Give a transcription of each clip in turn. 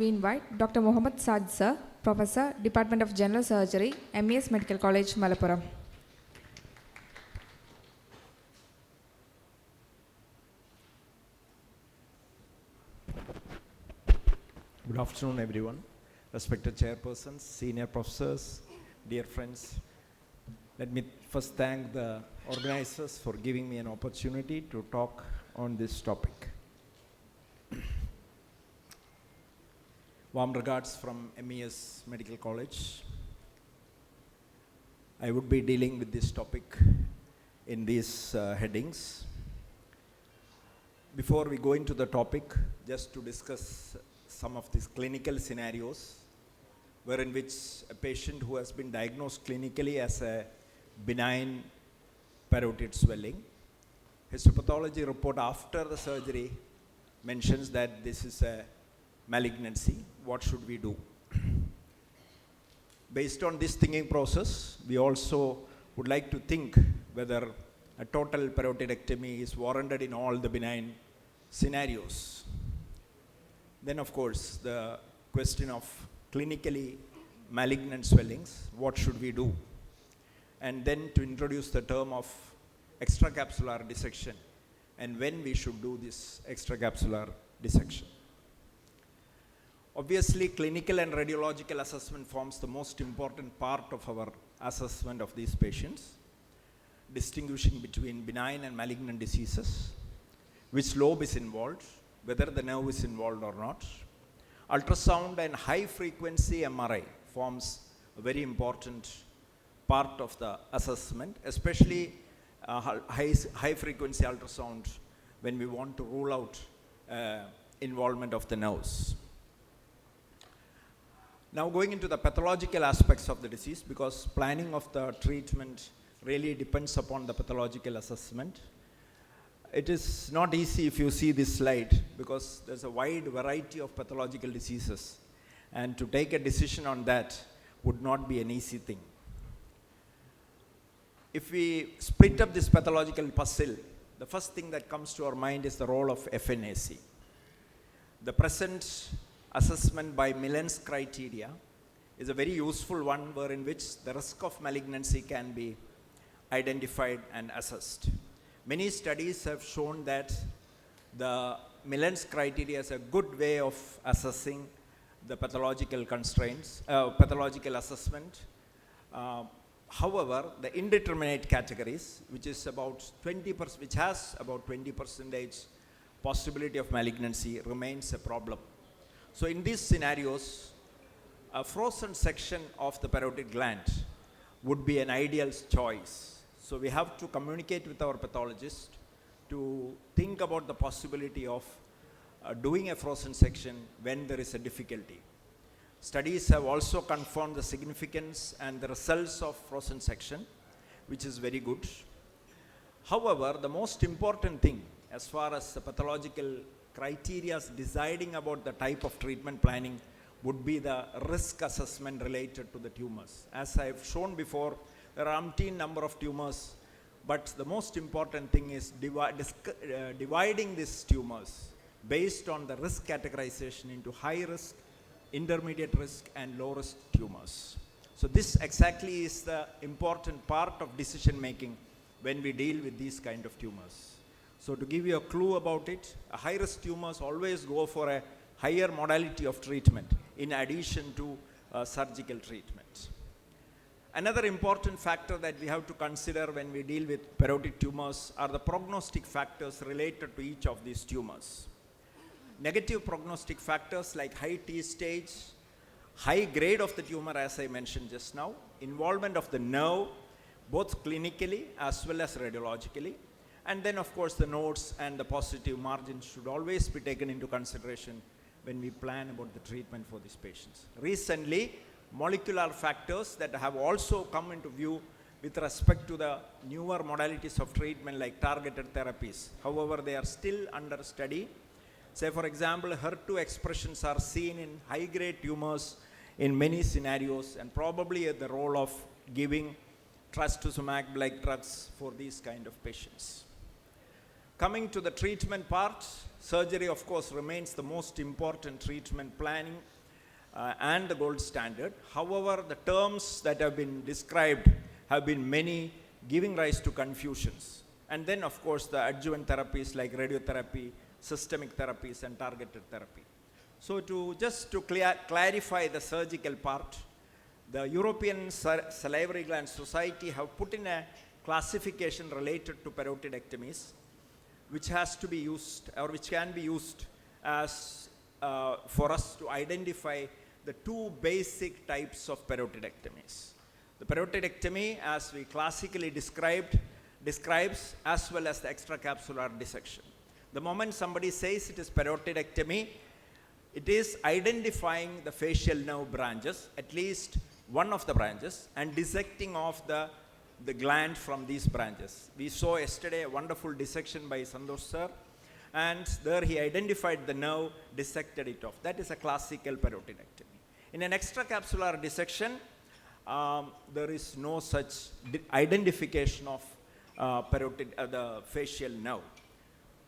we invite Dr. Muhammed Sajid, sir, Professor, Department of General Surgery, MES Medical College, Malappuram. Good afternoon, everyone. Respected chairpersons, senior professors, dear friends. Let me first thank the organizers for giving me an opportunity to talk on this topic. Warm regards from MES Medical College. I would be dealing with this topic in these headings. Before we go into the topic, just to discuss some of these clinical scenarios wherein which a patient who has been diagnosed clinically as a benign parotid swelling, histopathology report after the surgery mentions that this is a malignancy. What should we do? Based on this thinking process, we also would like to think whether a total parotidectomy is warranted in all the benign scenarios. Then, of course, the question of clinically malignant swellings, what should we do? And then to introduce the term of extracapsular dissection and when we should do this extracapsular dissection. Obviously, clinical and radiological assessment forms the most important part of our assessment of these patients, distinguishing between benign and malignant diseases, which lobe is involved, whether the nerve is involved or not. Ultrasound and high frequency MRI forms a very important part of the assessment, especially high frequency ultrasound when we want to rule out involvement of the nerves. Now going into the pathological aspects of the disease, because planning of the treatment really depends upon the pathological assessment. It is not easy if you see this slide, because there's a wide variety of pathological diseases, and to take a decision on that would not be an easy thing. If we split up this pathological puzzle, the first thing that comes to our mind is the role of FNAC. The present assessment by Millen's criteria is a very useful one, wherein which the risk of malignancy can be identified and assessed. Many studies have shown that the Millen's criteria is a good way of assessing the pathological constraints, pathological assessment. However, the indeterminate categories, which is about 20%, which has about 20% possibility of malignancy, remains a problem. So in these scenarios, a frozen section of the parotid gland would be an ideal choice. So we have to communicate with our pathologist to think about the possibility of doing a frozen section when there is a difficulty. Studies have also confirmed the significance and the results of frozen section, which is very good. However, the most important thing as far as the pathological criteria deciding about the type of treatment planning would be the risk assessment related to the tumors. As I have shown before, there are umpteen number of tumors, but the most important thing is dividing these tumors based on the risk categorization into high risk, intermediate risk, and low risk tumors. So this exactly is the important part of decision making when we deal with these kind of tumors. So to give you a clue about it, high risk tumors always go for a higher modality of treatment in addition to surgical treatment. Another important factor that we have to consider when we deal with parotid tumors are the prognostic factors related to each of these tumors. Negative prognostic factors like high T stage, high grade of the tumor, as I mentioned just now, involvement of the nerve, both clinically as well as radiologically, and then of course the nodes and the positive margins should always be taken into consideration when we plan about the treatment for these patients. Recently, molecular factors that have also come into view with respect to the newer modalities of treatment like targeted therapies. However, they are still under study. Say for example, HER2 expressions are seen in high-grade tumors in many scenarios, and probably the role of giving trastuzumab like drugs for these kind of patients. Coming to the treatment part, surgery of course remains the most important treatment planning and the gold standard. However, the terms that have been described have been many, giving rise to confusions. And then of course the adjuvant therapies like radiotherapy, systemic therapies and targeted therapy. So just to clarify the surgical part, the European Salivary Gland Society have put in a classification related to parotidectomies, which has to be used or which can be used as for us to identify the two basic types of parotidectomies. The parotidectomy, as we classically describes as well as the extracapsular dissection. The moment somebody says it is parotidectomy, it is identifying the facial nerve branches, at least one of the branches, and dissecting off the gland from these branches. We saw yesterday a wonderful dissection by Santosh sir, and there he identified the nerve, dissected it off. That is a classical parotidectomy. In an extracapsular dissection, there is no such identification of the facial nerve.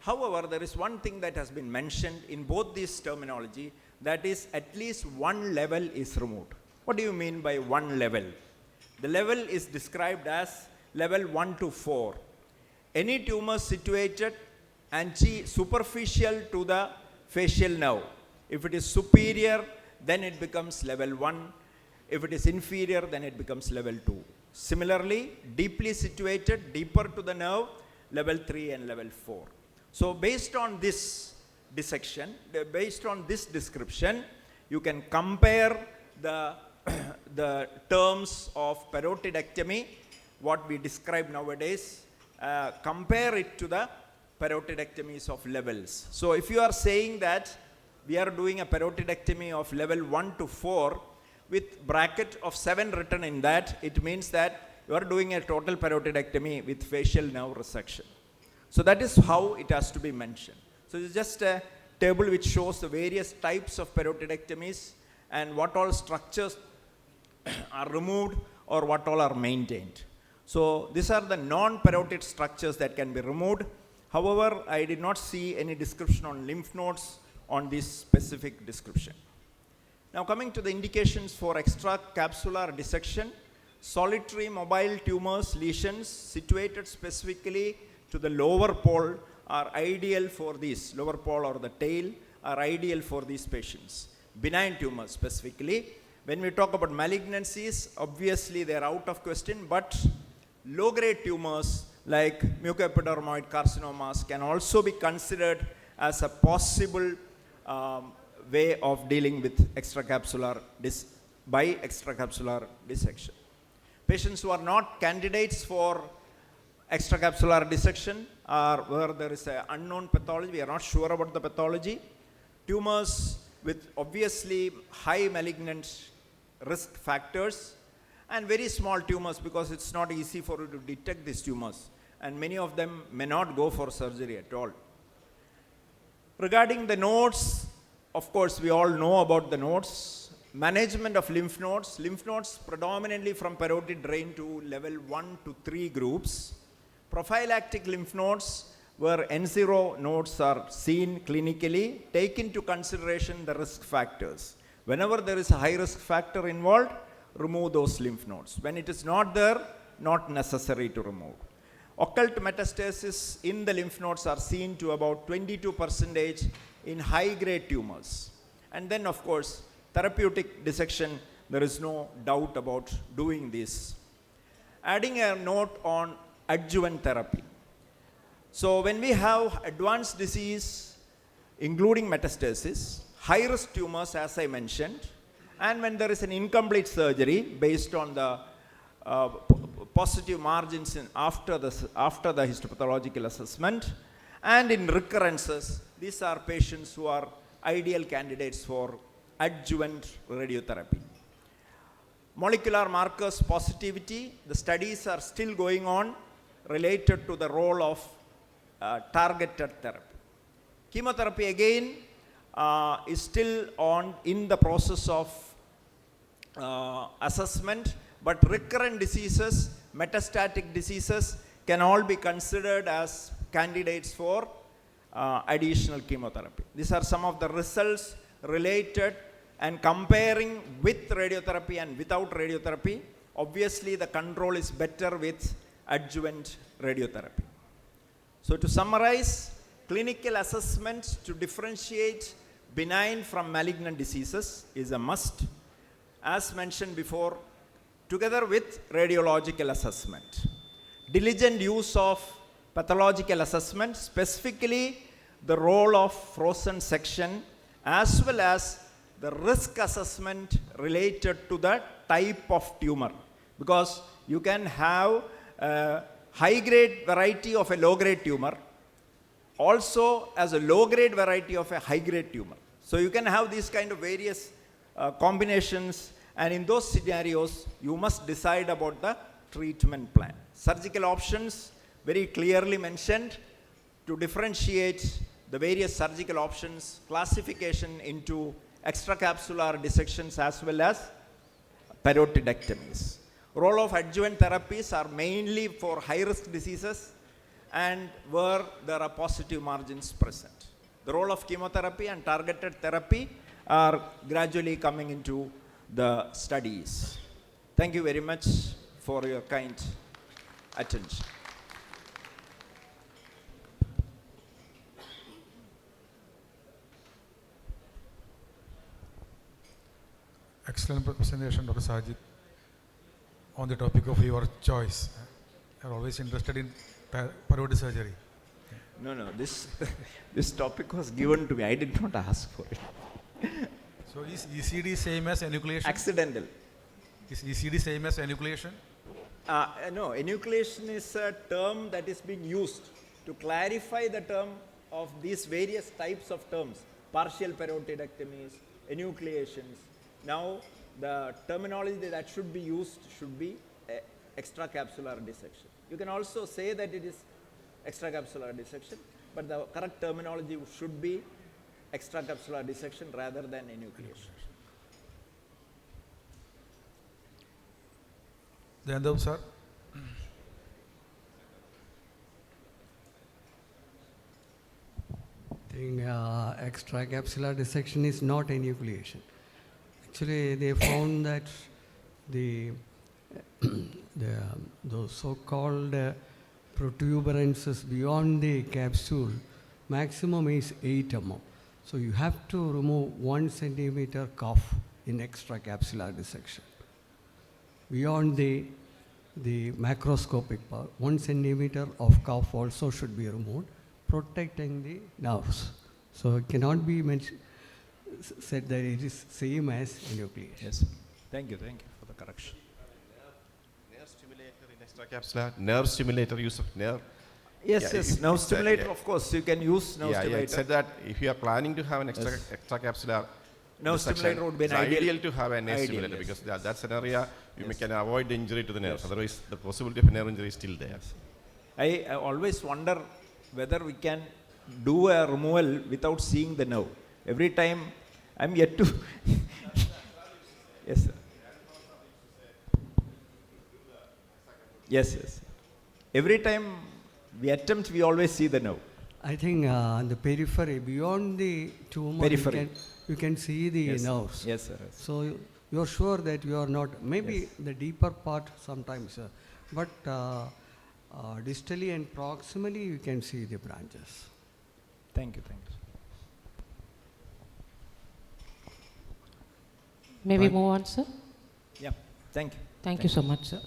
However, there is one thing that has been mentioned in both these terminology, that is at least one level is removed. What do you mean by one level? The level is described as level 1 to 4. Any tumor situated and superficial to the facial nerve. If it is superior, then it becomes level 1. If it is inferior, then it becomes level 2. Similarly, deeply situated, deeper to the nerve, level 3 and level 4. So based on this dissection, based on this description, you can compare the terms of parotidectomy, what we describe nowadays, compare it to the parotidectomies of levels. So if you are saying that we are doing a parotidectomy of level 1 to 4 with bracket of 7 written in that, it means that you are doing a total parotidectomy with facial nerve resection. So that is how it has to be mentioned. So it's just a table which shows the various types of parotidectomies and what all structures are removed or what all are maintained. So these are the non-parotid structures that can be removed. However, I did not see any description on lymph nodes on this specific description. Now coming to the indications for extracapsular dissection, solitary mobile tumors, lesions situated specifically to the lower pole are ideal for these, lower pole or the tail are ideal for these patients. Benign tumors specifically. When we talk about malignancies, obviously they are out of question, but low-grade tumors like mucoepidermoid carcinomas can also be considered as a possible way of dealing with extracapsular dissection. Patients who are not candidates for extracapsular dissection are where there is an unknown pathology, we are not sure about the pathology. Tumors with obviously high malignant risk factors and very small tumors because it's not easy for you to detect these tumors and many of them may not go for surgery at all. Regarding the nodes, of course we all know about the nodes. Management of lymph nodes predominantly from parotid drain to level 1 to 3 groups. Prophylactic lymph nodes where N0 nodes are seen clinically, take into consideration the risk factors. Whenever there is a high risk factor involved, remove those lymph nodes. When it is not there, not necessary to remove. Occult metastasis in the lymph nodes are seen to about 22% in high-grade tumors. And then of course, therapeutic dissection, there is no doubt about doing this. Adding a note on adjuvant therapy. So when we have advanced disease, including metastasis, high-risk tumors as I mentioned, and when there is an incomplete surgery based on the positive margins after the histopathological assessment, and in recurrences, these are patients who are ideal candidates for adjuvant radiotherapy. Molecular markers positivity, the studies are still going on related to the role of targeted therapy. Chemotherapy again is still in the process of assessment, but recurrent diseases, metastatic diseases can all be considered as candidates for additional chemotherapy. These are some of the results related and comparing with radiotherapy and without radiotherapy. Obviously, the control is better with adjuvant radiotherapy. So to summarize, clinical assessment to differentiate benign from malignant diseases is a must, as mentioned before, together with radiological assessment. Diligent use of pathological assessment, specifically the role of frozen section, as well as the risk assessment related to the type of tumor. Because you can have a high-grade variety of a low-grade tumor, also as a low-grade variety of a high-grade tumor. So you can have these kind of various combinations, and in those scenarios, you must decide about the treatment plan. Surgical options, very clearly mentioned, to differentiate the various surgical options, classification into extracapsular dissections as well as parotidectomies. Role of adjuvant therapies are mainly for high-risk diseases and where there are positive margins present. The role of chemotherapy and targeted therapy are gradually coming into the studies. Thank you very much for your kind attention. Excellent presentation, Dr. Sajid, on the topic of your choice. You're always interested in parotid surgery. No, this topic was given to me. I did not ask for it. So is ECD same as enucleation? Accidental. Is ECD same as enucleation? No, enucleation is a term that is being used to clarify the term of these various types of terms. Partial parotidectomies, enucleations. Now, the terminology that should be used should be extracapsular dissection. You can also say that it is extracapsular dissection, but the correct terminology should be extracapsular dissection rather than enucleation. Jayandam sir. I think extracapsular dissection is not enucleation. Actually, they found that those so-called protuberances beyond the capsule, maximum is 8 mm. So you have to remove 1 centimeter cuff in extracapsular dissection. Beyond the macroscopic part, 1 centimeter of cuff also should be removed, protecting the nerves. So it cannot be said that it is same as enucleation. Yes. Thank you for the correction. Nerve stimulator in extracapsular, nerve stimulator, use of nerve. Yes. Nerve stimulator, of course, you can use nerve stimulator. It said that if you are planning to have an extracapsular nerve stimulator would be an ideal to have a nerve stimulator, yes. because that's an area you can avoid the injury to the nerves. Yes. Otherwise, the possibility of a nerve injury is still there. I always wonder whether we can do a removal without seeing the nerve. Every time I'm yet to. Yes, sir. Yes. Every time we attempt, we always see the nerve. I think the periphery, beyond the tumor, you can see the nerves. Yes, sir. So you're sure that you are not, maybe the deeper part sometimes, but distally and proximally you can see the branches. Thank you. May we move on, sir? Yeah, thank you. Thank you so much, sir.